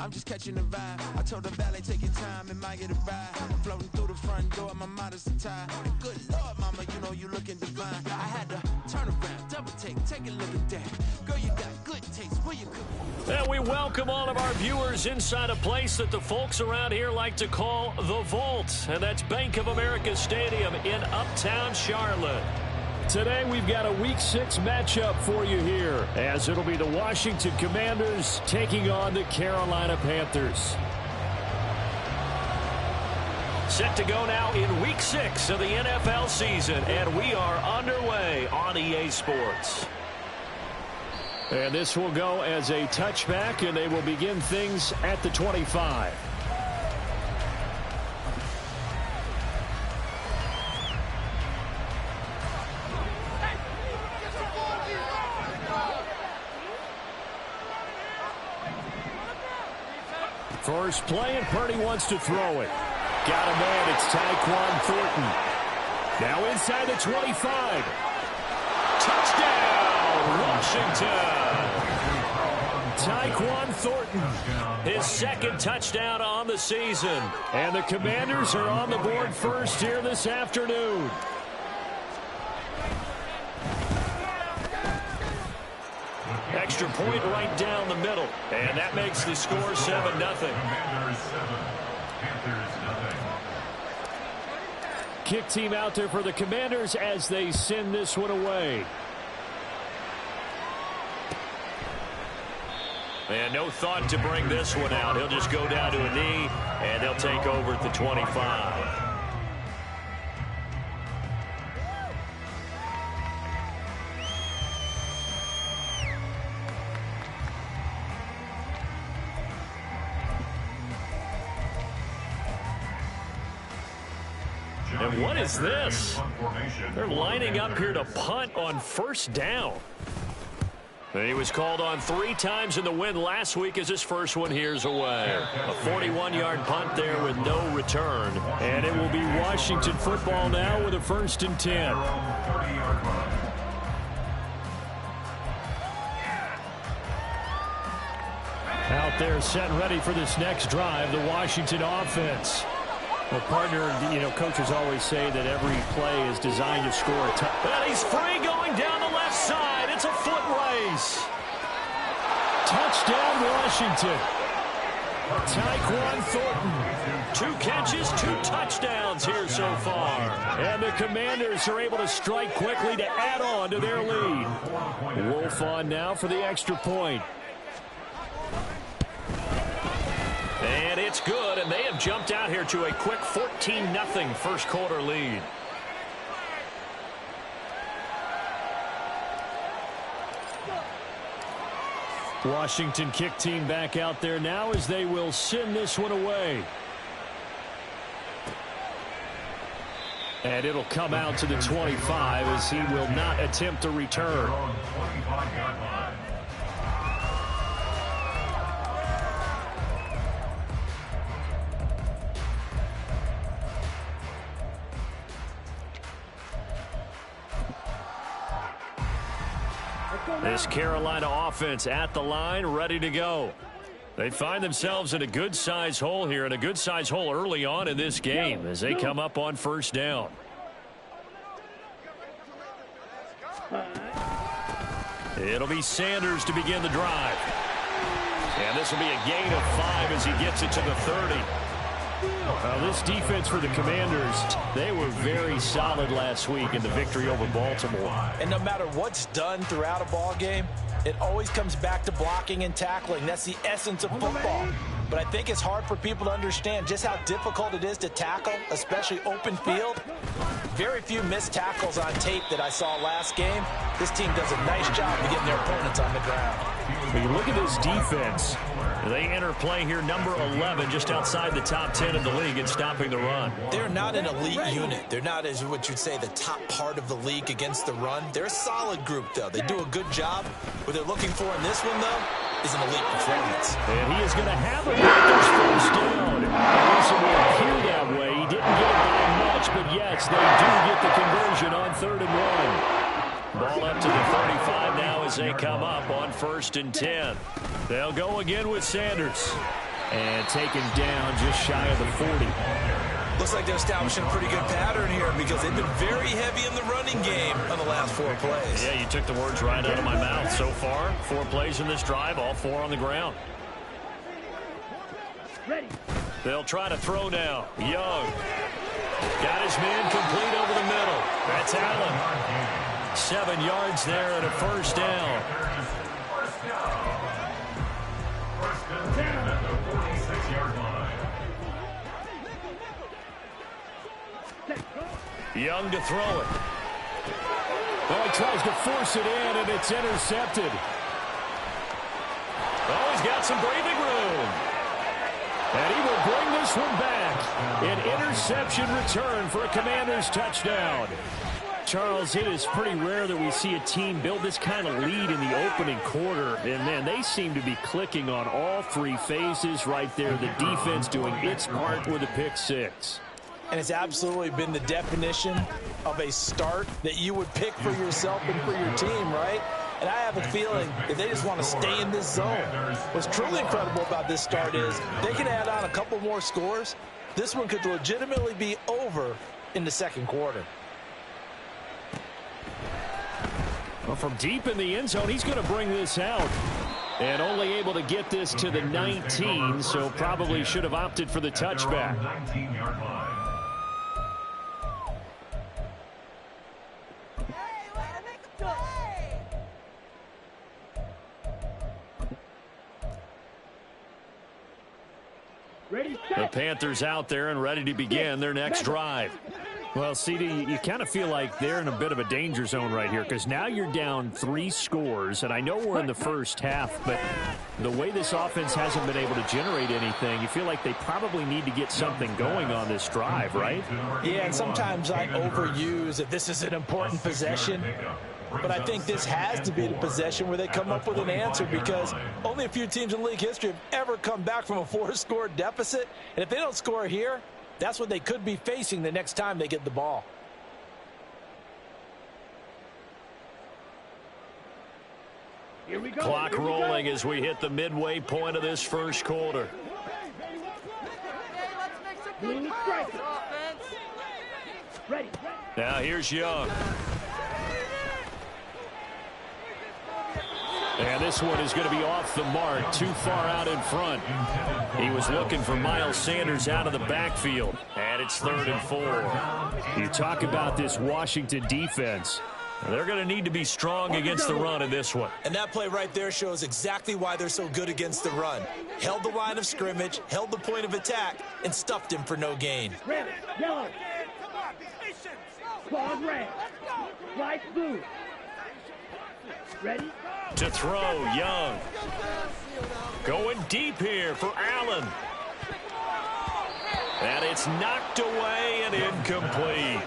I'm just catching the vibe. I told the valet, take your time and might get a ride. I'm floating through the front door, my modest attire. And good Lord, mama, you know you looking divine. I had to turn around, double take a look at that. Girl, you got good taste, where you cook? And we welcome all of our viewers inside a place that the folks around here like to call the Vault. And that's Bank of America Stadium in Uptown Charlotte. Today we've got a Week 6 matchup for you here, as it'll be the Washington Commanders taking on the Carolina Panthers. Set to go now in Week 6 of the NFL season, and we are underway on EA Sports. And this will go as a touchback, and they will begin things at the 25. First play, and Purdy wants to throw it. Got a man, it's Tyquan Thornton. Now inside the 25. Touchdown, Washington. Tyquan Thornton, his second touchdown on the season. And the Commanders are on the board first here this afternoon. Extra point right down the middle. And that makes the score 7-0. Commanders 7, Panthers nothing. Kick team out there for the Commanders as they send this one away. And no thought to bring this one out. He'll just go down to a knee, and they'll take over at the 25. And what is this? They're lining up here to punt on first down. He was called on 3 times in the win last week as his first one here's away. A 41-yard punt there with no return. And it will be Washington football now with a 1st and 10. Out there set and ready for this next drive, the Washington offense. Well, partner, coaches always say that every play is designed to score a touchdown. And he's free going down the left side. It's a foot race. Touchdown, Washington. Tyquan Thornton. 2 catches, 2 touchdowns here so far. And the Commanders are able to strike quickly to add on to their lead. Wolf on now for the extra point. And it's good, and they have jumped out here to a quick 14-0 first quarter lead. Washington kick team back out there now as they will send this one away. And it'll come out to the 25 as he will not attempt a return. This Carolina offense at the line, ready to go. They find themselves in a good-sized hole here, and a good-sized hole early on in this game as they come up on first down. It'll be Sanders to begin the drive. And this will be a gain of 5 as he gets it to the 30. This defense for the Commanders, they were very solid last week in the victory over Baltimore. And no matter what's done throughout a ball game, it always comes back to blocking and tackling. That's the essence of football. But I think it's hard for people to understand just how difficult it is to tackle, especially open field. Very few missed tackles on tape that I saw last game. This team does a nice job of getting their opponents on the ground. When you look at this defense, they enter play here number 11, just outside the top 10 of the league in stopping the run. They're not an elite unit. They're not, as what you'd say, the top part of the league against the run. They're a solid group, though. They do a good job. What they're looking for in this one, though, is an elite performance. And he is going to have it with this first down. At least it will appear that way. He didn't get it by much, but yes, they do get the conversion on 3rd and 1. Ball up to the 35 now as they come up on 1st and 10. They'll go again with Sanders. And taken down just shy of the 40. Looks like they're establishing a pretty good pattern here because they've been very heavy in the running game on the last 4 plays. Yeah, you took the words right out of my mouth. So far, 4 plays in this drive, all 4 on the ground. Ready. They'll try to throw now. Young. Got his man complete over the middle. That's Allen. 7 yards there and a first down. Young to throw it. Oh, he tries to force it in, and it's intercepted. Oh, he's got some breathing room. And he will bring this one back. An interception return for a Commanders touchdown. Charles, it is pretty rare that we see a team build this kind of lead in the opening quarter. And, man, they seem to be clicking on all 3 phases right there. The defense doing its part with a pick 6. And it's absolutely been the definition of a start that you would pick for yourself and for your team, right? And I have a feeling that they just want to stay in this zone. What's truly incredible about this start is they can add on a couple more scores. This one could legitimately be over in the second quarter. Well, from deep in the end zone, he's going to bring this out. And only able to get this to the 19, so probably should have opted for the touchback. 19-yard line. The Panthers out there and ready to begin their next drive. Well, CD, you kind of feel like they're in a bit of a danger zone right here because now you're down 3 scores, and I know we're in the first half, but the way this offense hasn't been able to generate anything, you feel like they probably need to get something going on this drive, right? Yeah, and sometimes I overuse that this is an important possession. But I think this has to be the possession where they come up with an answer because only a few teams in league history have ever come back from a 4-score deficit. And if they don't score here, that's what they could be facing the next time they get the ball. Here we go. Clock rolling as we hit the midway point of this first quarter. Blue striker. Ready. Now here's Young. And this one is going to be off the mark, too far out in front. He was looking for Miles Sanders out of the backfield. And it's 3rd and 4. You talk about this Washington defense. They're going to need to be strong against the run in this one. And that play right there shows exactly why they're so good against the run. Held the line of scrimmage, held the point of attack, and stuffed him for no gain. Red, yellow. Claws red. White blue. Ready? To throw, Young. Going deep here for Allen. And it's knocked away and incomplete.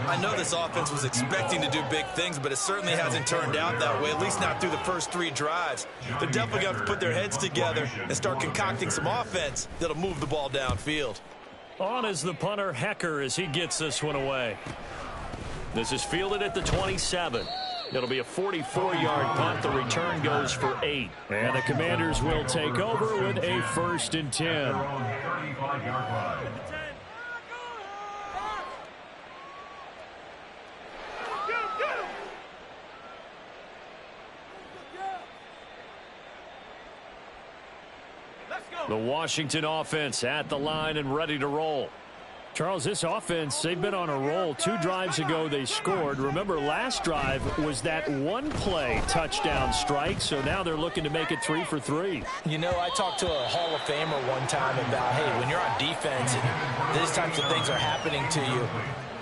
I know this offense was expecting to do big things, but it certainly hasn't turned out that way, at least not through the first 3 drives. They're definitely going to have to put their heads together and start concocting some offense that'll move the ball downfield. On is the punter, Hecker, as he gets this one away. This is fielded at the 27. It'll be a 44-yard punt. The return goes for 8. And the Commanders will take over with a 1st and 10. Their own 35-yard line. The Washington offense at the line and ready to roll. Charles, this offense, they've been on a roll. 2 drives ago, they scored. Remember, last drive was that 1-play touchdown strike, so now they're looking to make it 3 for 3. You know, I talked to a Hall of Famer one time about, hey, when you're on defense and these types of things are happening to you,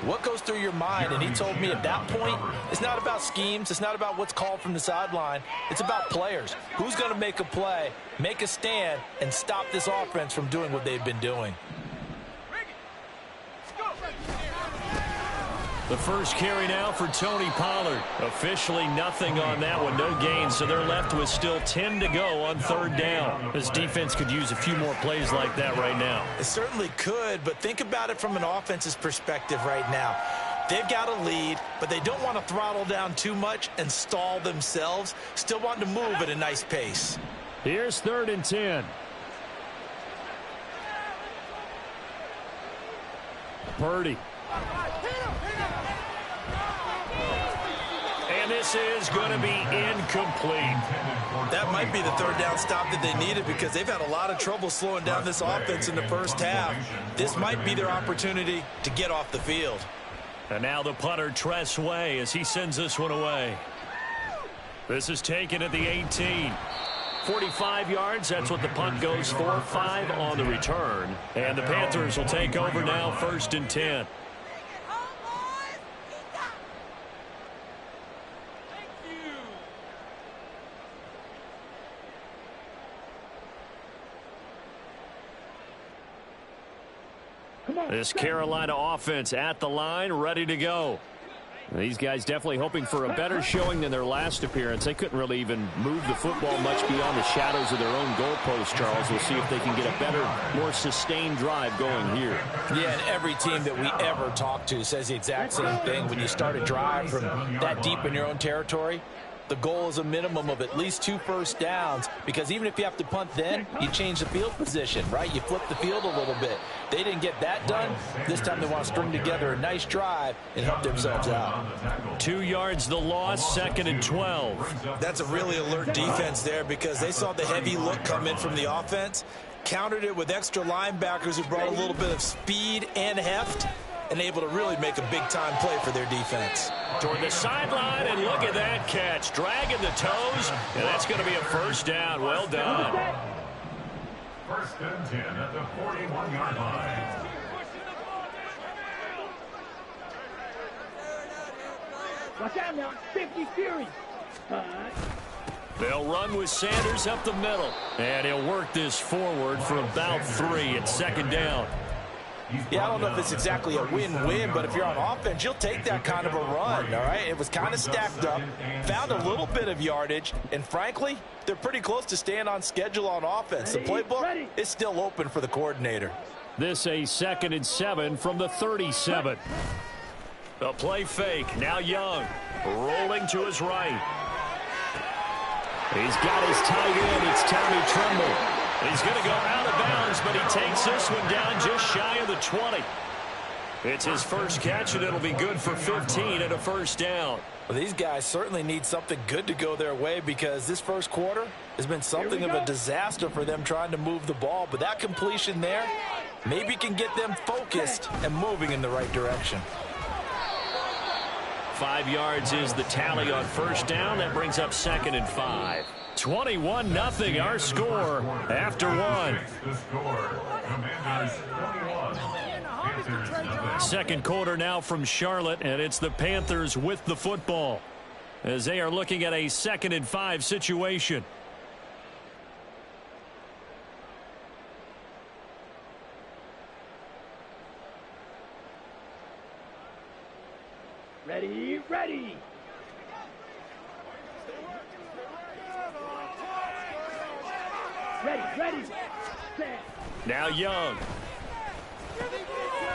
what goes through your mind? And he told me at that point, it's not about schemes. It's not about what's called from the sideline. It's about players. Who's going to make a play, make a stand, and stop this offense from doing what they've been doing? The first carry now for Tony Pollard. Officially nothing on that one, no gain, so they're left with still 10 to go on 3rd down. This defense could use a few more plays like that right now. It certainly could, but think about it from an offense's perspective right now. They've got a lead, but they don't want to throttle down too much and stall themselves. Still want to move at a nice pace. Here's 3rd and 10. Purdy. And this is going to be incomplete. That might be the third down stop that they needed because they've had a lot of trouble slowing down this offense in the first half. This might be their opportunity to get off the field. And now the punter, Tress Way, as he sends this one away. This is taken at the 18. 45 yards, that's what the punt goes for. 5 on the return. And the Panthers will take over now, 1st and 10. This Carolina offense at the line, ready to go. These guys definitely hoping for a better showing than their last appearance. They couldn't really even move the football much beyond the shadows of their own goalpost, Charles. We'll see if they can get a better, more sustained drive going here. Yeah, and every team that we ever talk to says the exact same thing. When you start a drive from that deep in your own territory, the goal is a minimum of at least 2 first downs, because even if you have to punt then, you change the field position, right? You flip the field a little bit. They didn't get that done. This time they want to string together a nice drive and help themselves out. 2 yards the loss, 2nd and 12. That's a really alert defense there because they saw the heavy look come in from the offense, countered it with extra linebackers who brought a little bit of speed and heft, and able to really make a big-time play for their defense. Toward the sideline, and look at that catch. Dragging the toes, and that's going to be a first down. Well done. 1st and 10 at the 41-yard line. Watch out now. 50 Fury. They'll run with Sanders up the middle. And he'll work this forward for about 3 at 2nd down. Yeah, I don't know if it's exactly a win-win, but if you're on offense, you'll take that kind of a run, all right? It was kind of stacked up, found a little bit of yardage, and frankly, they're pretty close to staying on schedule on offense. The playbook is still open for the coordinator. This a 2nd and 7 from the 37. A play fake. Now Young rolling to his right. He's got his tight end. It's Tommy Tremble. He's going to go out of bounds, but he takes this one down just shy of the 20. It's his first catch, and it'll be good for 15 and a first down. Well, these guys certainly need something good to go their way because this first quarter has been something of a disaster for them trying to move the ball. But that completion there maybe can get them focused and moving in the right direction. 5 yards is the tally on first down. That brings up 2nd and 5. 21-0 our score after 1. The score, Commanders 21. Second quarter now from Charlotte, and it's the Panthers with the football as they are looking at a 2nd and 5 situation. Ready, ready. Ready, set. Now Young.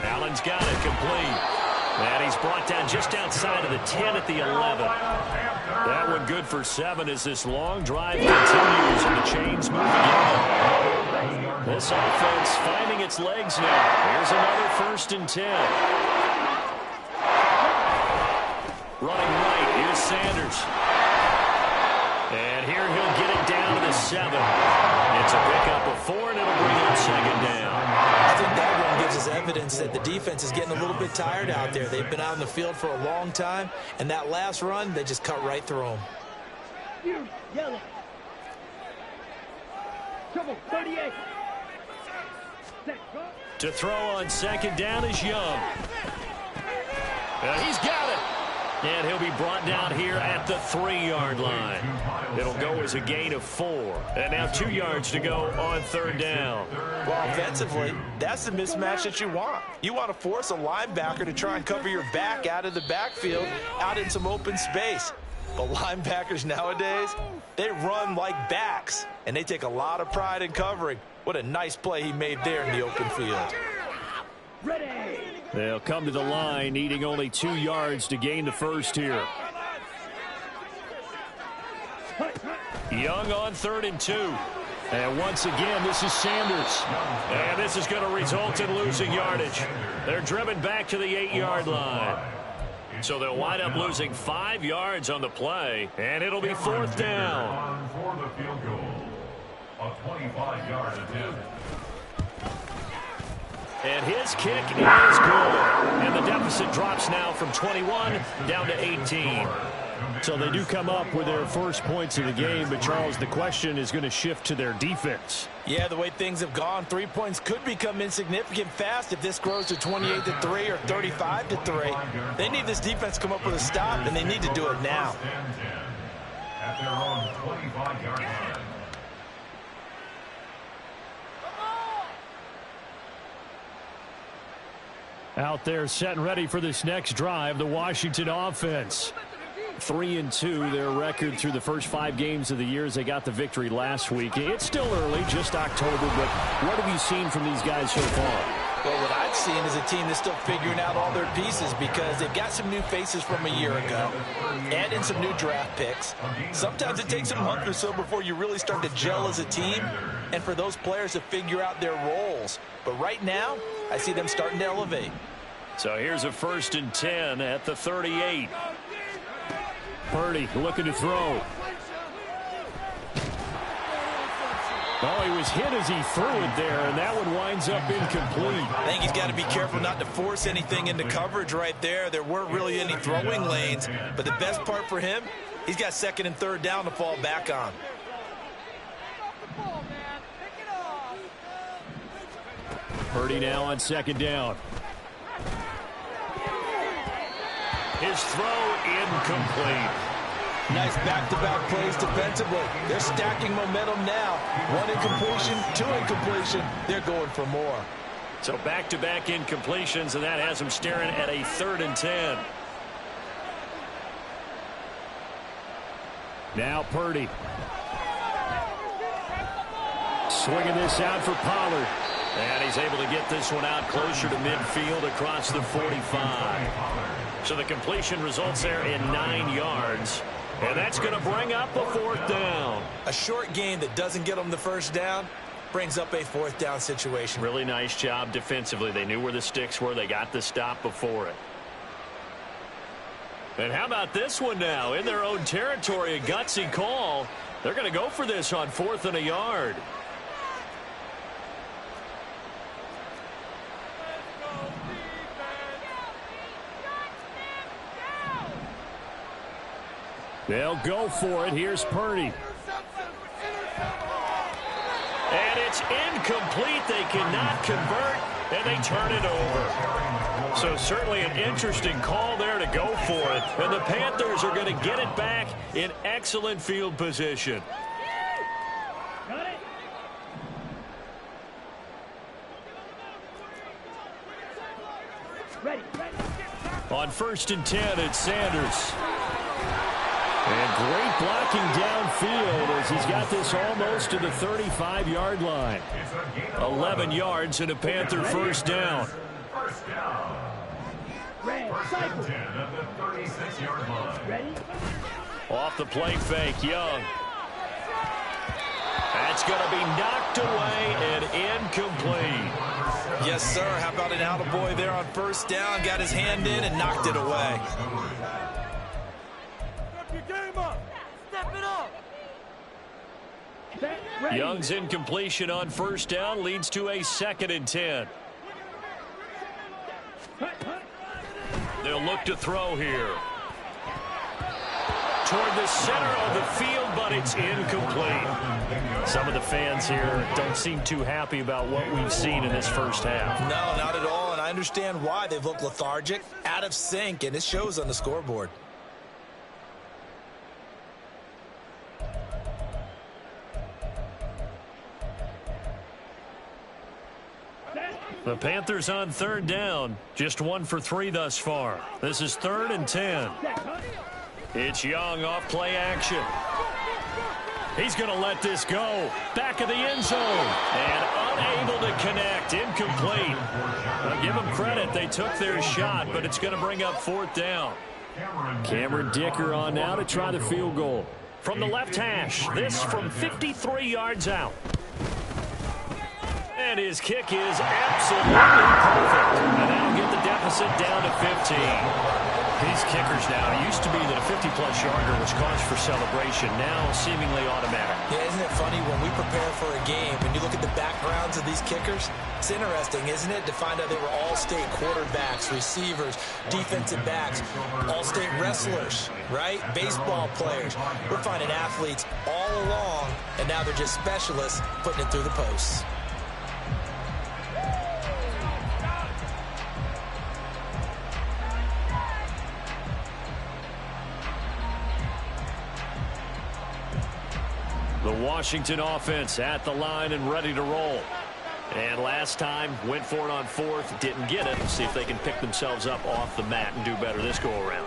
Allen's got it complete. And he's brought down just outside of the 10 at the 11. That one good for 7 as this long drive continues and the chains move again. This offense finding its legs now. Here's another 1st and 10. Running right, here's Sanders. And here he'll get it down to the 7. It's a pickup of 4, and it'll bring up 2nd down. I think that one gives us evidence that the defense is getting a little bit tired out there. They've been out in the field for a long time, and that last run, they just cut right through them. Yellow. Trouble, 38. To throw on 2nd down is Young. He's got it. And he'll be brought down here at the 3-yard line. It'll go as a gain of 4. And now 2 yards to go on 3rd down. Well, offensively, that's the mismatch that you want. You want to force a linebacker to try and cover your back out of the backfield, out in some open space. But linebackers nowadays, they run like backs, and they take a lot of pride in covering. What a nice play he made there in the open field. Ready. They'll come to the line, needing only 2 yards to gain the first here. Young on 3rd and 2. And once again, this is Sanders. And this is going to result in losing yardage. They're driven back to the 8-yard line. So they'll wind up losing 5 yards on the play, and it'll be 4th down. For the field goal. A 25-yard attempt. And his kick is good. And the deficit drops now from 21 down to 18. So they do come up with their first points of the game, but Charles, the question is going to shift to their defense. Yeah, the way things have gone, 3 points could become insignificant fast if this grows to 28-3 or 35-3. They need this defense to come up with a stop, and they need to do it now. At their own 25-yard line. Out there set and ready for this next drive, the Washington offense. 3-2, their record through the first 5 games of the year as they got the victory last week. It's still early, just October, but what have you seen from these guys so far? Well, what I've seen is a team that's still figuring out all their pieces because they've got some new faces from a year ago, add in some new draft picks. Sometimes it takes a month or so before you really start to gel as a team and for those players to figure out their roles. But right now, I see them starting to elevate. So here's a 1st and 10 at the 38. Purdy looking to throw. Oh, he was hit as he threw it there, and that one winds up incomplete. I think he's got to be careful not to force anything into coverage right there. There weren't really any throwing lanes, but the best part for him, he's got 2nd and 3rd down to fall back on. Purdy now on 2nd down. His throw incomplete. Nice back-to-back plays defensively. They're stacking momentum now. 1 incompletion, 2 incompletion. They're going for more. So back-to-back incompletions, and that has him staring at a 3rd and 10. Now Purdy. Swinging this out for Pollard. And he's able to get this one out closer to midfield across the 45. So the completion results there in 9 yards. And that's going to bring up a 4th down. A short game that doesn't get them the 1st down brings up a 4th down situation. Really nice job defensively. They knew where the sticks were. They got the stop before it. And how about this one now? In their own territory, a gutsy call. They're going to go for this on 4th and a yard. They'll go for it. Here's Purdy. And it's incomplete. They cannot convert, and they turn it over. So certainly an interesting call there to go for it. And the Panthers are going to get it back in excellent field position. On 1st and 10, it's Sanders. And great blocking downfield as he's got this almost to the 35-yard line. 11 yards and a Panther 1st down. First down. First and 10 at the 36-yard line. Off the play fake, Young. That's going to be knocked away and incomplete. Yes, sir. How about an attaboy there on 1st down? Got his hand in and knocked it away. Young's incompletion on 1st down leads to a 2nd and 10. They'll look to throw here. Toward the center of the field, but it's incomplete. Some of the fans here don't seem too happy about what we've seen in this 1st half. No, not at all, and I understand why. They've looked lethargic, out of sync, and it shows on the scoreboard. The Panthers on 3rd down. Just 1 for 3 thus far. This is 3rd and 10. It's Young off play action. He's going to let this go. Back of the end zone. And unable to connect. Incomplete. I'll give them credit. They took their shot, but it's going to bring up 4th down. Cameron Dicker on now to try the field goal. From the left hash, this from 53 yards out. And his kick is absolutely perfect. And that'll get the deficit down to 15. These kickers now, it used to be that a 50-plus yarder was cause for celebration. Now seemingly automatic. Yeah, isn't it funny when we prepare for a game, when you look at the backgrounds of these kickers, it's interesting, isn't it, to find out they were all-state quarterbacks, receivers, defensive backs, all-state wrestlers, right? Baseball players. We're finding athletes all along, and now they're just specialists putting it through the posts. The Washington offense at the line and ready to roll. And last time, went for it on fourth, didn't get it. See if they can pick themselves up off the mat and do better this go-around.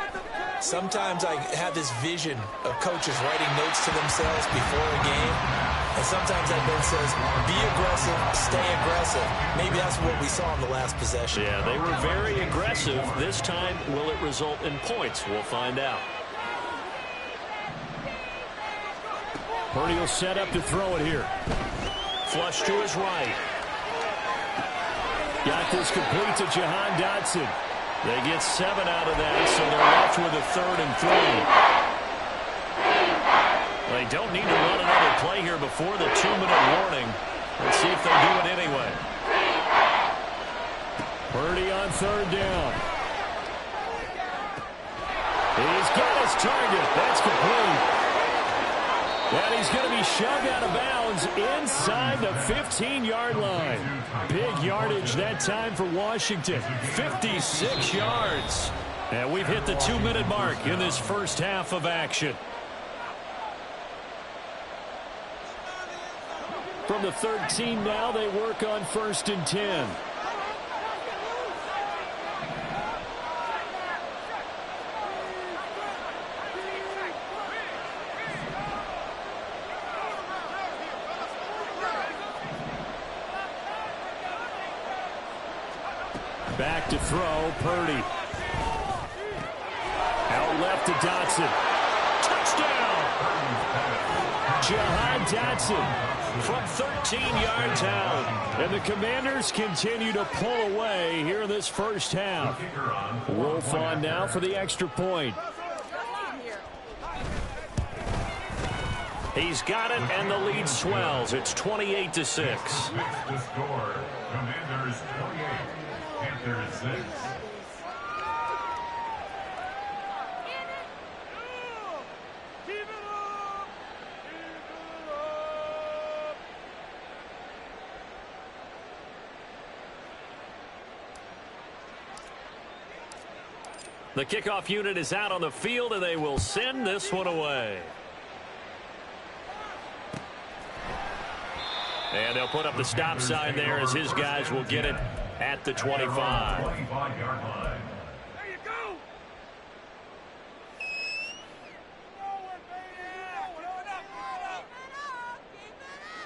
Sometimes I have this vision of coaches writing notes to themselves before a game. And sometimes that note says, be aggressive, stay aggressive. Maybe that's what we saw in the last possession. Yeah, they were very aggressive. This time, will it result in points? We'll find out. Purdy will set up to throw it here. Flush to his right. Got this complete to Jahan Dotson. They get 7 out of that, so they're left with a 3rd and 3. They don't need to run another play here before the 2-minute warning. Let's see if they do it anyway. Purdy on 3rd down. He's got his target. That's complete. And he's going to be shoved out of bounds inside the 15-yard line. Big yardage that time for Washington. 56 yards. And we've hit the 2-minute mark in this first half of action. From the 13 now, they work on 1st and 10. Back to throw, Purdy. Out left to Dotson. Touchdown! Jahan Dotson from 13 yards out. And the Commanders continue to pull away here in this first half. Wolf on now for the extra point. He's got it, and the lead swells. It's 28-6. The score, Commanders 28, Panthers 6. The kickoff unit is out on the field, and they will send this one away. And they'll put up the stop sign there as his guys will get it at the 25. 25-yard line. There you go.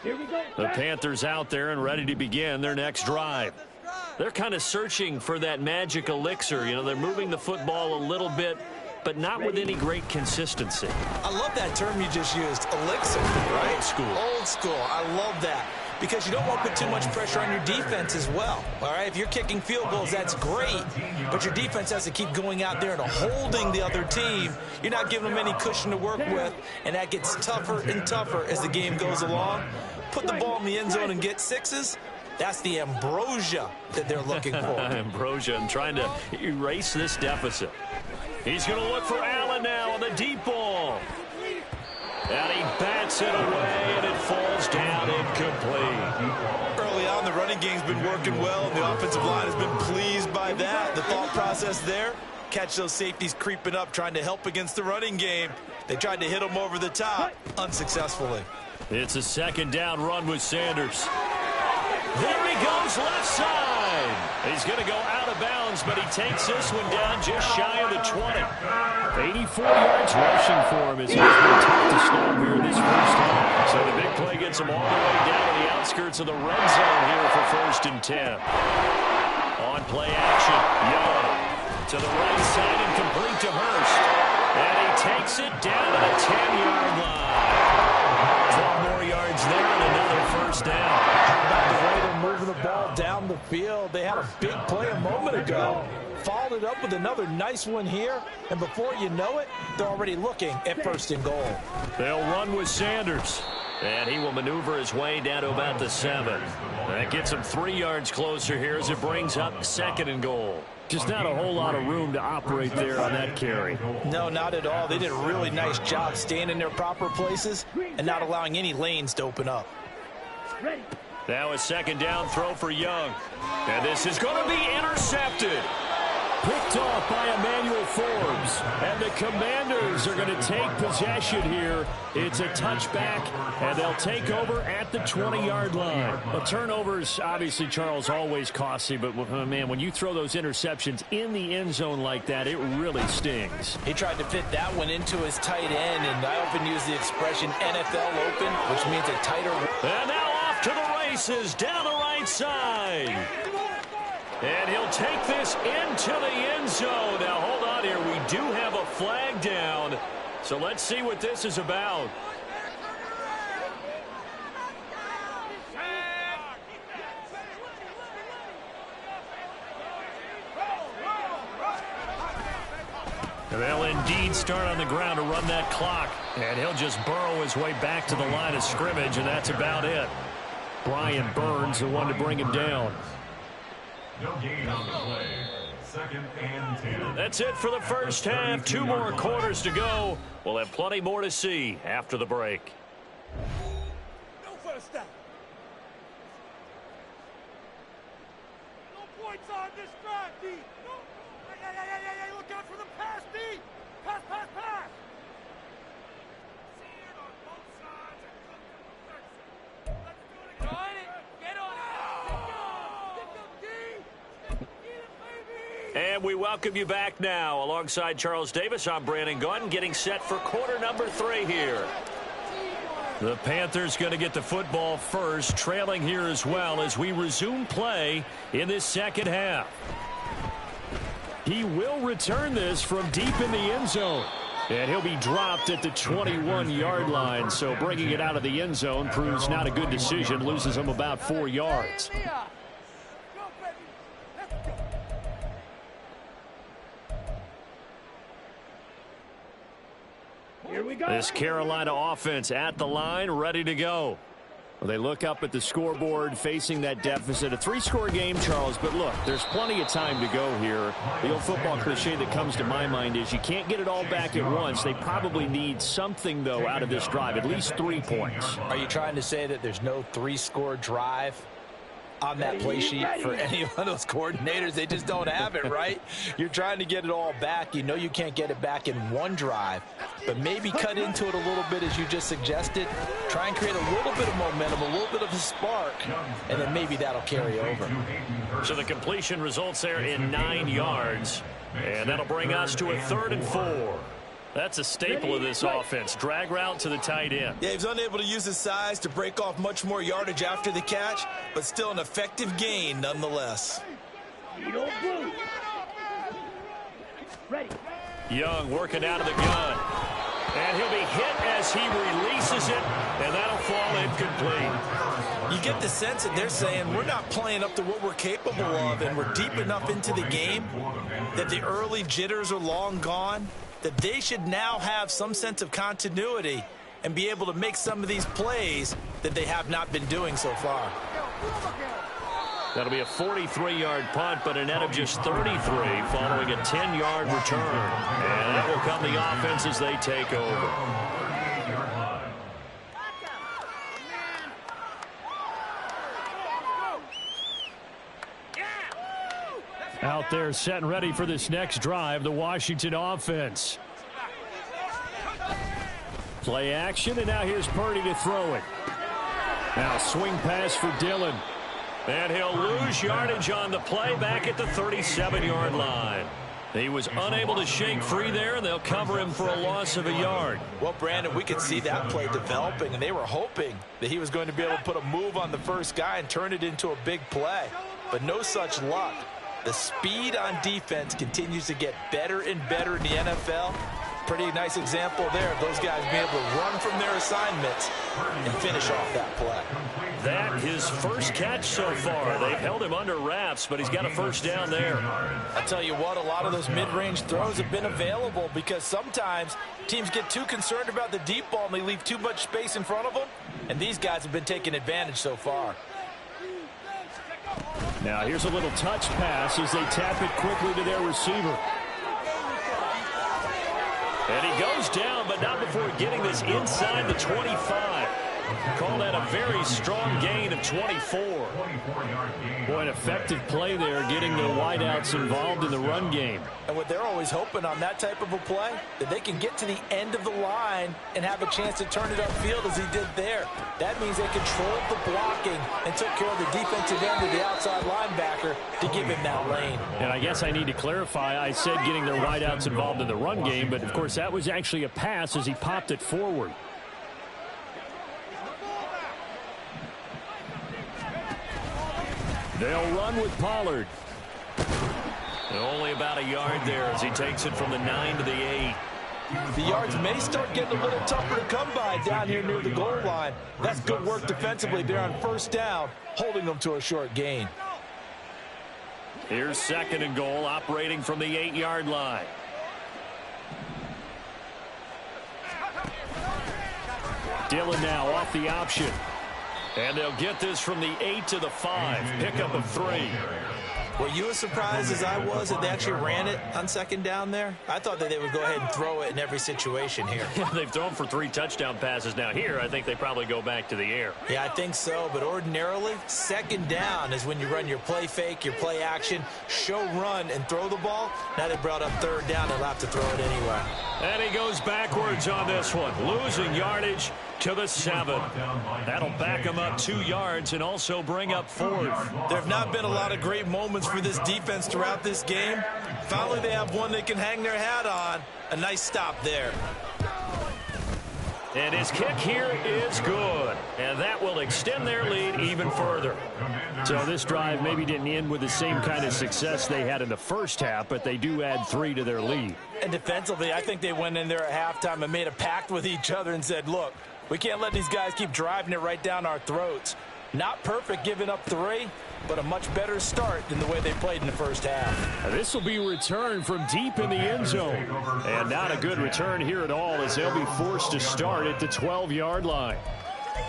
Here we go. The Panthers out there and ready to begin their next drive. They're kind of searching for that magic elixir. You know, they're moving the football a little bit, but not with any great consistency. I love that term you just used, elixir, right? Old school. Old school. I love that. Because you don't want to put too much pressure on your defense as well. All right, if you're kicking field goals, that's great. But your defense has to keep going out there and holding the other team. You're not giving them any cushion to work with, and that gets tougher and tougher as the game goes along. Put the ball in the end zone and get sixes. That's the ambrosia that they're looking for. Ambrosia and trying to erase this deficit. He's going to look for Allen now on the deep ball. And he bats it away, and it falls down incomplete. Early on, the running game's been working well, and the offensive line has been pleased by that. The thought process there, catch those safeties creeping up, trying to help against the running game. They tried to hit them over the top, unsuccessfully. It's a 2nd down run with Sanders. There he goes, left side. He's going to go out of bounds, but he takes this one down just shy of the 20. 84 yards rushing for him as he's been tough to stop here in this first half. So the big play gets him all the way down to the outskirts of the red zone here for 1st and 10. On play action, Young to the right side and complete to Hurst. And he takes it down to the 10-yard line. 12 more yards there and another 1st down. How about the way they're moving the field. They had a big play a moment ago. Followed it up with another nice one here. And before you know it, they're already looking at 1st and goal. They'll run with Sanders. And he will maneuver his way down to about the 7. That gets him 3 yards closer here as it brings up 2nd and goal. Just not a whole lot of room to operate there on that carry. No, not at all. They did a really nice job staying in their proper places and not allowing any lanes to open up. Now a 2nd down throw for Young. And this is going to be intercepted. Picked off by Emmanuel Forbes. And the Commanders are going to take possession here. It's a touchback, and they'll take over at the 20-yard line. Well, turnovers, obviously, Charles, always costly. But, man, when you throw those interceptions in the end zone like that, it really stings. He tried to fit that one into his tight end, and I often use the expression NFL open, which means a tighter. And now off to the races down the right side. And he'll take this into the end zone. Now, hold on here. We do have a flag down. So let's see what this is about. And they'll indeed start on the ground to run that clock. And he'll just burrow his way back to the line of scrimmage, and that's about it. Brian Burns, the one to bring him down. No gain on the play. 2nd and 10. That's it for the first half. 2 more quarters to go. We'll have plenty more to see after the break. No first down. No points on this drive, D. No. Hey, look out for the pass, D. Pass. See it on both sides and come to perfection. Let's do it again. On it. Get on it. Get up, D. And we welcome you back now. Alongside Charles Davis, I'm Brandon Gunn, getting set for quarter number 3 here. The Panthers going to get the football first, trailing here as well as we resume play in this second half. He will return this from deep in the end zone. And he'll be dropped at the 21-yard line. So bringing it out of the end zone proves not a good decision. Loses him about 4 yards. Here we go. This Carolina offense at the line, ready to go. Well, they look up at the scoreboard, facing that deficit. A 3-score game, Charles, but look, there's plenty of time to go here. The old football cliche that comes to my mind is you can't get it all back at once. They probably need something, though, out of this drive, at least 3 points. Are you trying to say that there's no 3-score drive on that play sheet for any one of those coordinators? They just don't have it, right? You're trying to get it all back. You know you can't get it back in one drive, but maybe cut into it a little bit as you just suggested. Try and create a little bit of momentum, a little bit of a spark, and then maybe that'll carry over. So the completion results there in 9 yards, and that'll bring us to a 3rd and 4. That's a staple of this offense. Drag route to the tight end. Yeah, he was unable to use his size to break off much more yardage after the catch, but still an effective gain nonetheless. Ready. Young working out of the gun. And he'll be hit as he releases it, and that'll fall incomplete. You get the sense that they're saying we're not playing up to what we're capable of, and we're deep enough into the game that the early jitters are long gone, that they should now have some sense of continuity and be able to make some of these plays that they have not been doing so far. That'll be a 43-yard punt, but a net of just 33 following a 10-yard return. And that will come the offense as they take over. Out there set and ready for this next drive, the Washington offense. Play action, and now here's Purdy to throw it. Now swing pass for Dillon. And he'll lose yardage on the play back at the 37-yard line. He was unable to shake free there, and they'll cover him for a loss of a yard. Well, Brandon, we could see that play developing, and they were hoping that he was going to be able to put a move on the first guy and turn it into a big play. But no such luck. The speed on defense continues to get better and better in the NFL. Pretty nice example there of those guys being able to run from their assignments and finish off that play. that his first catch so far. They've held him under wraps, but he's got a first down there. I tell you what, a lot of those mid-range throws have been available because sometimes teams get too concerned about the deep ball and they leave too much space in front of them, and these guys have been taking advantage so far. Now here's a little touch pass as they tap it quickly to their receiver. And he goes down, but not before getting this inside the 25. Call that a very strong gain of 24. Boy, an effective play there, getting the wideouts involved in the run game. And what they're always hoping on that type of a play, that they can get to the end of the line and have a chance to turn it upfield as he did there. That means they controlled the blocking and took care of the defensive end of the outside linebacker to give him that lane. And I guess I need to clarify, I said getting their wideouts involved in the run game, but of course that was actually a pass as he popped it forward. They'll run with Pollard. Only about a yard there as he takes it from the 9 to the 8. The yards may start getting a little tougher to come by down here near the goal line. That's good work defensively there on first down, holding them to a short gain. Here's 2nd and goal, operating from the 8-yard line. Dillon now off the option. And they'll get this from the 8 to the 5. Pickup of 3. Were you as surprised as I was that they actually ran it on 2nd down there? I thought that they would go ahead and throw it in every situation here. Yeah, they've thrown for 3 touchdown passes. Now here, I think they probably go back to the air. Yeah, I think so. But ordinarily, 2nd down is when you run your play fake, your play action, show run, and throw the ball. Now they brought up 3rd down. They'll have to throw it anyway. And he goes backwards on this one, losing yardage to the 7. That'll back him up 2 yards and also bring up 4th. There have not been a lot of great moments for this defense throughout this game. Finally, they have one they can hang their hat on. A nice stop there. And his kick here is good. And that will extend their lead even further. So this drive maybe didn't end with the same kind of success they had in the first half, but they do add 3 to their lead. And defensively, I think they went in there at halftime and made a pact with each other and said, look, we can't let these guys keep driving it right down our throats. Not perfect giving up 3, but a much better start than the way they played in the first half. And this will be returned from deep in the end zone. And not a good return here at all as they'll be forced to start at the 12-yard line.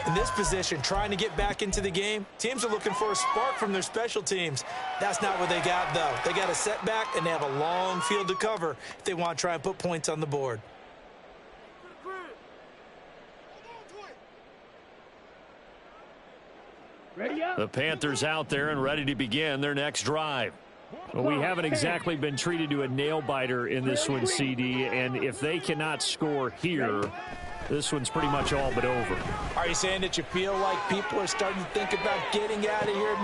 In this position, trying to get back into the game, teams are looking for a spark from their special teams. That's not what they got, though. They got a setback, and they have a long field to cover if they want to try and put points on the board. The Panthers out there and ready to begin their next drive. Well, we haven't exactly been treated to a nail-biter in this one, CD, and if they cannot score here, this one's pretty much all but over. Are you saying that you feel like people are starting to think about getting out of here?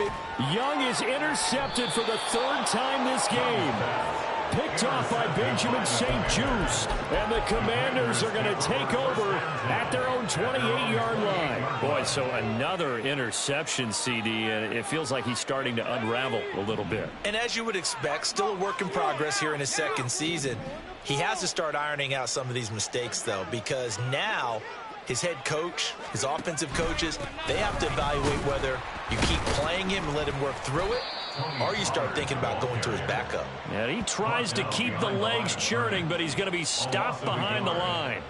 Young is intercepted for the 3rd time this game. Picked off by Benjamin St. Just, and the Commanders are going to take over at their own 28-yard line. Boy, so another interception, CD, and it feels like he's starting to unravel a little bit. And as you would expect, still a work in progress here in his 2nd season. He has to start ironing out some of these mistakes, though, because now his head coach, his offensive coaches, they have to evaluate whether you keep playing him and let him work through it, or you start thinking about going to his backup. And he tries to keep the legs churning, but he's going to be stopped behind the line.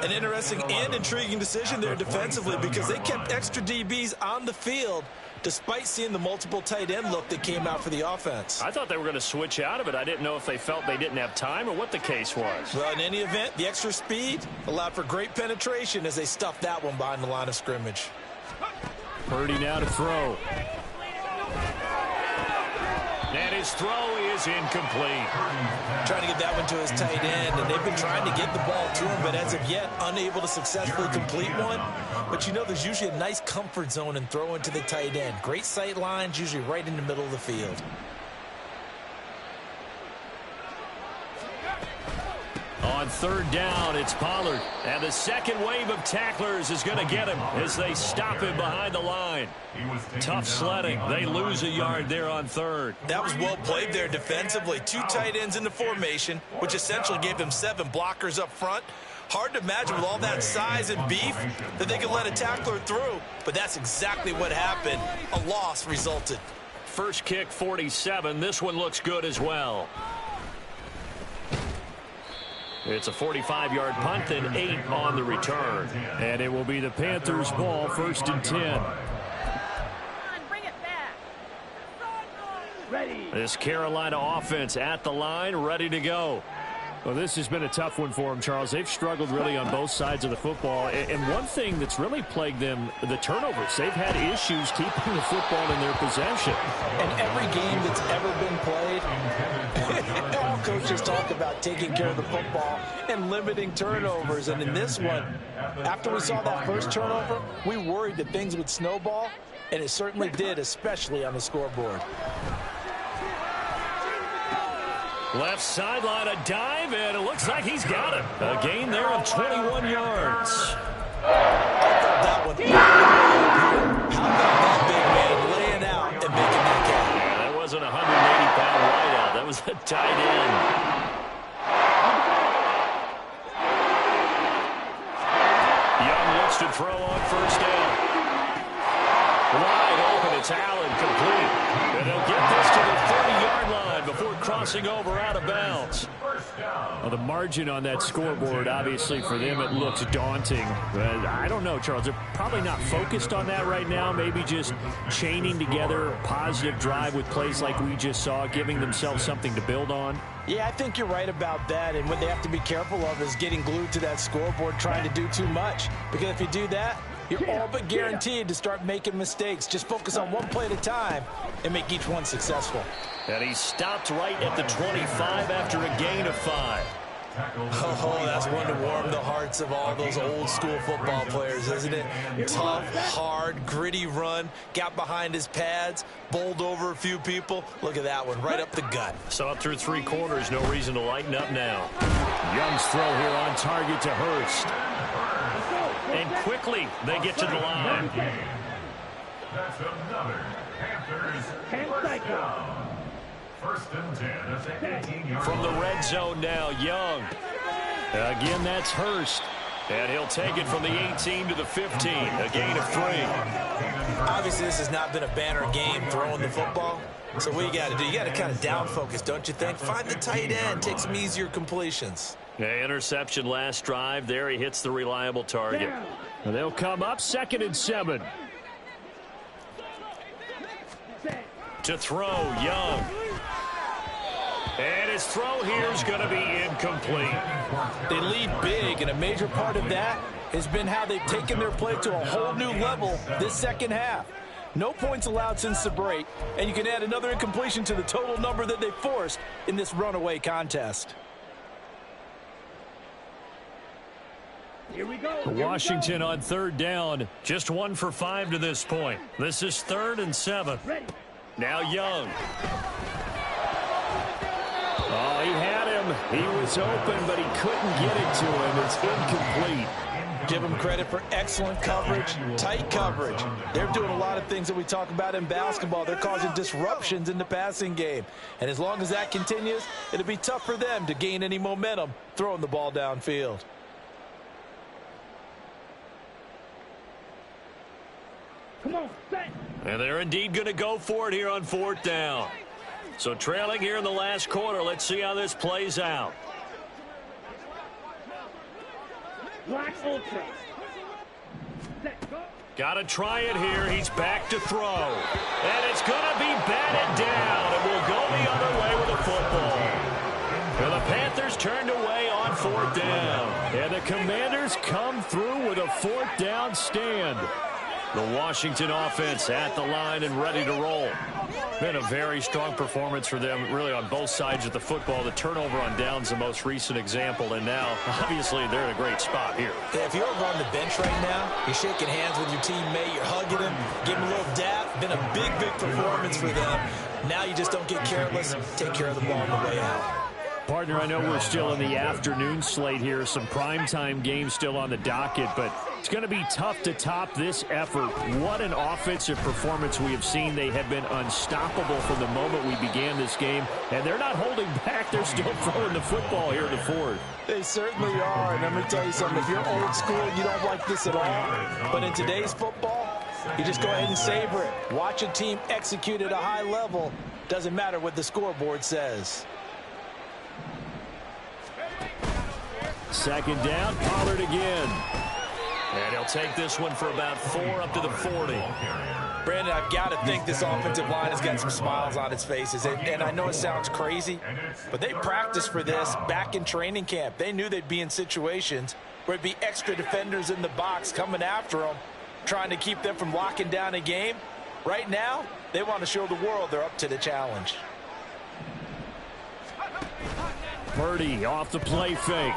An interesting and intriguing decision there defensively because they kept extra DBs on the field despite seeing the multiple tight end look that came out for the offense. I thought they were going to switch out of it. I didn't know if they felt they didn't have time or what the case was. Well, in any event, the extra speed allowed for great penetration as they stuffed that one behind the line of scrimmage. Purdy now to throw. And his throw is incomplete. Trying to get that one to his tight end, and they've been trying to get the ball to him, but as of yet, unable to successfully complete one. But you know, there's usually a nice comfort zone in throwing to the tight end. Great sight lines, usually right in the middle of the field. On 3rd down, it's Pollard. And the second wave of tacklers is going to get him as they stop him behind the line. Tough sledding. They lose a yard there on 3rd. That was well played there defensively. 2 tight ends in the formation, which essentially gave them 7 blockers up front. Hard to imagine with all that size and beef that they could let a tackler through, but that's exactly what happened. A loss resulted. First kick, 47. This one looks good as well. It's a 45-yard punt and 8 on the return. And it will be the Panthers' ball, 1st and 10. This Carolina offense at the line, ready to go. Well, this has been a tough one for them, Charles. They've struggled really on both sides of the football. And one thing that's really plagued them, the turnovers. They've had issues keeping the football in their possession. And every game that's ever been played, all coaches talk about taking care of the football and limiting turnovers. And in this one, after we saw that first turnover, we worried that things would snowball, and it certainly did, especially on the scoreboard. Left sideline, a dive, and it looks like he's got it. A gain there of 21 yards. That one. How about that big man laying out and making that catch? Yeah, that wasn't a 180-pound wideout. That was a tight end. Young looks to throw on first down. Wide open, it's Allen, complete. And they'll get this to the 30-yard line before crossing over out of bounds. Well, the margin on that scoreboard, obviously, for them, it looks daunting. But I don't know, Charles. They're probably not focused on that right now. Maybe just chaining together a positive drive with plays like we just saw, giving themselves something to build on. Yeah, I think you're right about that. And what they have to be careful of is getting glued to that scoreboard, trying to do too much. Because if you do that, you're all but guaranteed to start making mistakes. Just focus on one play at a time and make each one successful. And he stopped right at the 25 after a gain of 5. Oh, that's one to warm the hearts of all those old school football players, isn't it? Tough, hard, gritty run, got behind his pads, bowled over a few people. Look at that one, right up the gut. Saw it through 3 quarters, no reason to lighten up now. Young's throw here on target to Hurst. And quickly, they get to the line. That's another Panthers first down. 1st and 10 at the 18-yard From the red zone now, Young. Again, that's Hurst. And he'll take it from the 18 to the 15, a gain of 3. Obviously, this has not been a banner game throwing the football. So what you got to do, you got to kind of down focus, don't you think? Find the tight end, take some easier completions. Yeah, interception last drive. There he hits the reliable target. And they'll come up 2nd and 7. To throw, Young. And his throw here is going to be incomplete. They lead big, and a major part of that has been how they've taken their play to a whole new level this second half. No points allowed since the break, and you can add another incompletion to the total number that they forced in this runaway contest. Here we go. Washington on 3rd down. Just 1 for 5 to this point. This is 3rd and 7. Now Young. Oh, he had him. He was open, but he couldn't get it to him. It's incomplete. Give them credit for excellent coverage, tight coverage. They're doing a lot of things that we talk about in basketball. They're causing disruptions in the passing game. And as long as that continues, it'll be tough for them to gain any momentum throwing the ball downfield. Come on, set. And they're indeed going to go for it here on 4th down. So trailing here in the last quarter. Let's see how this plays out. Black Ultra. Set, go. Got to try it here. He's back to throw. And it's going to be batted down. And we'll go the other way with the football. And the Panthers turned away on 4th down. And the Commanders come through with a 4th down stand. The Washington offense at the line and ready to roll. Been a very strong performance for them, really, on both sides of the football. The turnover on downs the most recent example, and now, obviously, they're in a great spot here. Yeah, if you're over on the bench right now, you're shaking hands with your teammate, you're hugging him, giving him a little dap. Been a big, big performance for them. Now you just don't get careless. Take care of the ball on the way out. Partner, I know we're still in the afternoon slate here. Some primetime games still on the docket, but It's going to be tough to top this effort. What an offensive performance we have seen. They have been unstoppable from the moment we began this game, and they're not holding back. They're still throwing the football here in the fourth. They certainly are, and let me tell you something. If you're old school, you don't like this at all. But in today's football, you just go ahead and savor it. Watch a team execute at a high level. Doesn't matter what the scoreboard says. Second down, Pollard again. And he'll take this one for about 4 up to the 40. Brandon, I've got to think this offensive line has got some smiles on its faces. And I know it sounds crazy, but they practiced for this back in training camp. They knew they'd be in situations where it'd be extra defenders in the box coming after them, trying to keep them from locking down a game. Right now, they want to show the world they're up to the challenge. Purdy off the play fake.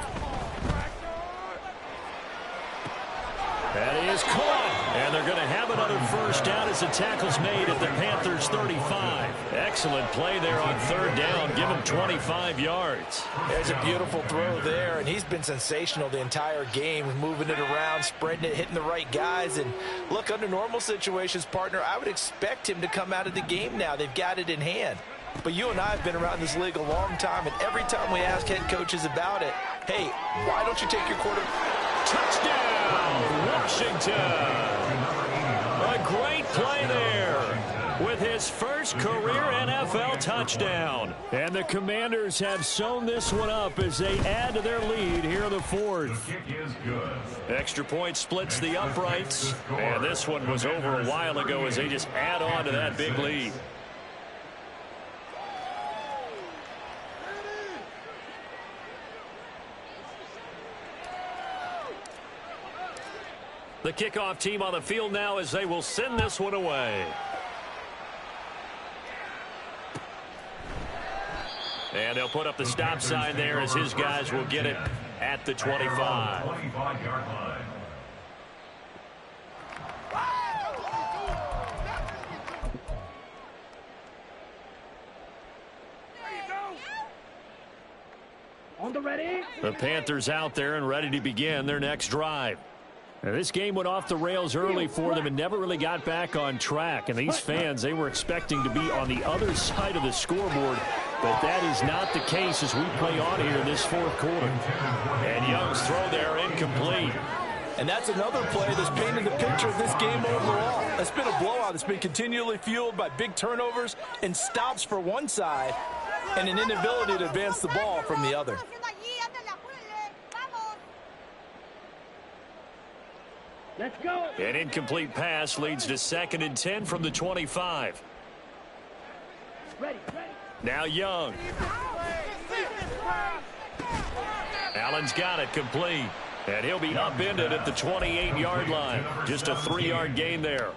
That is caught, and they're going to have another first down as the tackle's made at the Panthers' 35. Excellent play there on third down. Give him 25 yards. There's a beautiful throw there, and he's been sensational the entire game, moving it around, spreading it, hitting the right guys. And look, under normal situations, partner, I would expect him to come out of the game now. They've got it in hand. But you and I have been around this league a long time, and every time we ask head coaches about it, hey, why don't you take your quarterback? Touchdown, Washington. A great play there with his first career NFL touchdown. And the Commanders have sewn this one up as they add to their lead here in the fourth. Extra point splits the uprights. And this one was over a while ago as they just add on to that big lead. The kickoff team on the field now as they will send this one away. And they'll put up the stop sign there as his guys will get it at the 25. On the ready. The Panthers out there and ready to begin their next drive. Now, this game went off the rails early for them and never really got back on track. And these fans, they were expecting to be on the other side of the scoreboard. But that is not the case as we play on here in this fourth quarter. And Young's throw there incomplete. And that's another play that's painted the picture of this game overall. It's been a blowout. It's been continually fueled by big turnovers and stops for one side and an inability to advance the ball from the other. Let's go. An incomplete pass leads to 2nd and 10 from the 25. Ready. Now Young. Allen's got it complete. And he'll be upended at the 28-yard line. Just a 3-yard gain there.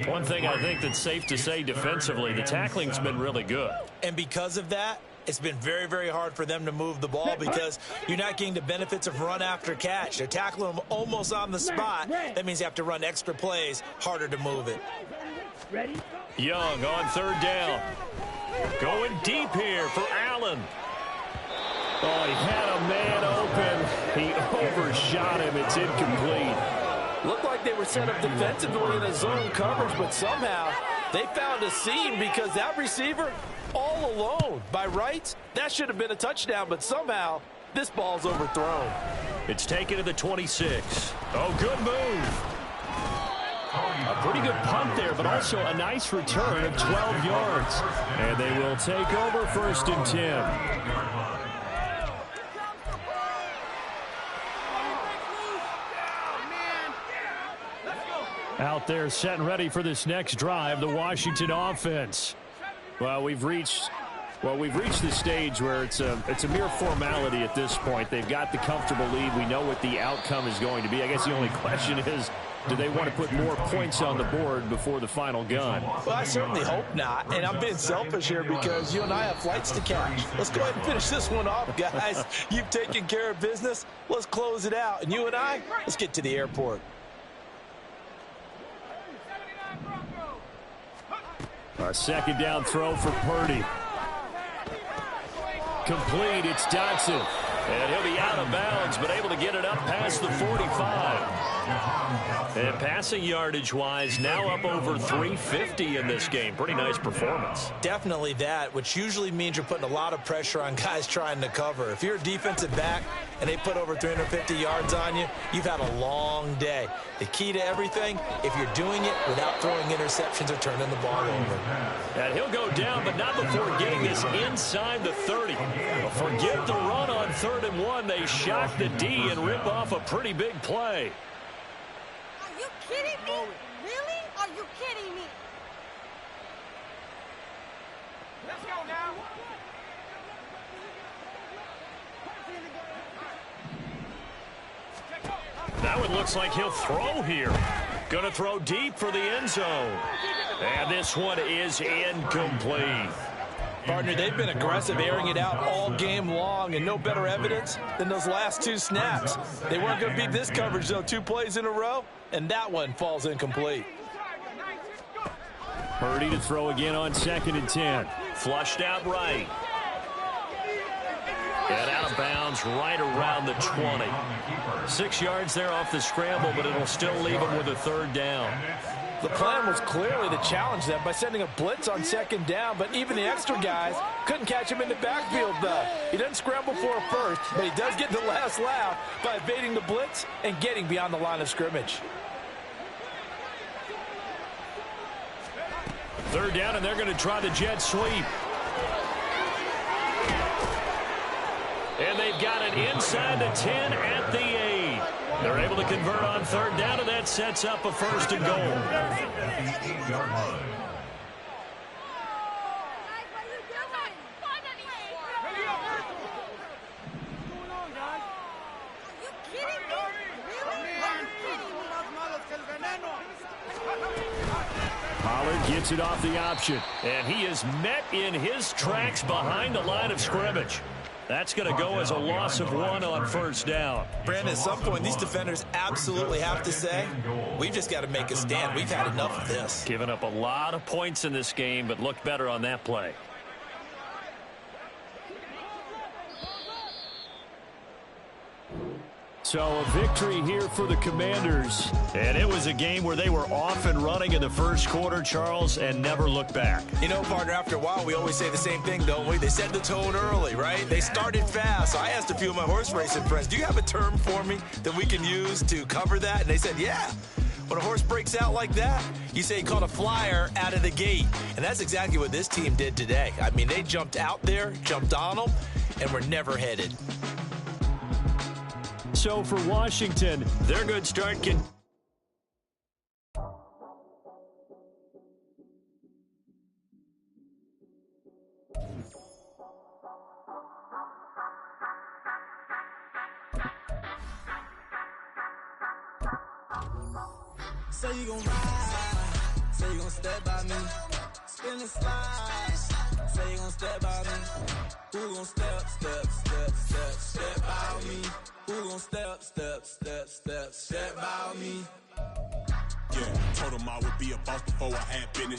One thing I think that's safe to say defensively, the tackling's been really good. And because of that, it's been very, very hard for them to move the ball because you're not getting the benefits of run after catch. They're tackling them almost on the spot. That means you have to run extra plays, harder to move it. Ready. Young on third down. Going deep here for Allen. Oh, he had a man open. He overshot him. It's incomplete. Looked like they were set up defensively in a zone coverage, but somehow they found a seam because that receiver all alone. By rights, that should have been a touchdown, but somehow this ball's overthrown. It's taken to the 26. Oh, good move. A pretty good punt there, but also a nice return of 12 yards. And they will take over 1st and 10. Out there set and ready for this next drive, the Washington offense. Well, we've reached the stage where it's a mere formality at this point. They've got the comfortable lead. We know what the outcome is going to be. I guess the only question is, do they want to put more points on the board before the final gun? Well, I certainly hope not. And I'm being selfish here because you and I have flights to catch. Let's go ahead and finish this one off, guys. You've taken care of business. Let's close it out. And you and I, let's get to the airport. A second down throw for Purdy. Complete, it's Dotson. And he'll be out of bounds, but able to get it up past the 45. And passing yardage-wise, now up over 350 in this game. Pretty nice performance. Definitely that, which usually means you're putting a lot of pressure on guys trying to cover. If you're a defensive back and they put over 350 yards on you, you've had a long day. The key to everything, if you're doing it without throwing interceptions or turning the ball over. And he'll go down, but not before getting this inside the 30. Forget the run on 3rd and 1. They shock the D and rip off a pretty big play. Are you kidding me? Really? Are you kidding me? Let's go now. That one looks like he'll throw here. Going to throw deep for the end zone. And this one is incomplete. Partner, they've been aggressive, airing it out all game long, and no better evidence than those last 2 snaps. They weren't going to beat this coverage, though, 2 plays in a row, and that one falls incomplete. Purdy to throw again on 2nd and 10. Flushed out right. And out of bounds right around the 20. 6 yards there off the scramble, but it'll still leave him with a 3rd down. The plan was clearly to challenge them by sending a blitz on 2nd down, but even the extra guys couldn't catch him in the backfield, though. He doesn't scramble for a first, but he does get the last laugh by evading the blitz and getting beyond the line of scrimmage. 3rd down, and they're going to try the jet sweep. And they've got it inside the 10 at the 8. They're able to convert on 3rd down, and that sets up a 1st and goal. Pollard gets it off the option. And he is met in his tracks behind the line of scrimmage. That's going to go as a loss of 1 on 1st down. Brandon, at some point, these defenders absolutely have to say, we've just got to make a stand. We've had enough of this. Giving up a lot of points in this game, but looked better on that play. So a victory here for the Commanders. And it was a game where they were off and running in the 1st quarter, Charles, and never looked back. You know, partner, after a while, we always say the same thing, don't we? They set the tone early, right? They started fast. So I asked a few of my horse racing friends, do you have a term for me that we can use to cover that? And they said, yeah. When a horse breaks out like that, you say he caught a flyer out of the gate. And that's exactly what this team did today. I mean, they jumped out there, jumped on them, and were never headed. So for Washington, their good start can... Say you gon' ride, say you gon' step by me, spin and slide, say you gon' step by me, who gon' step by me, who gon' step by me. Yeah, told him I would be a boss before I had business.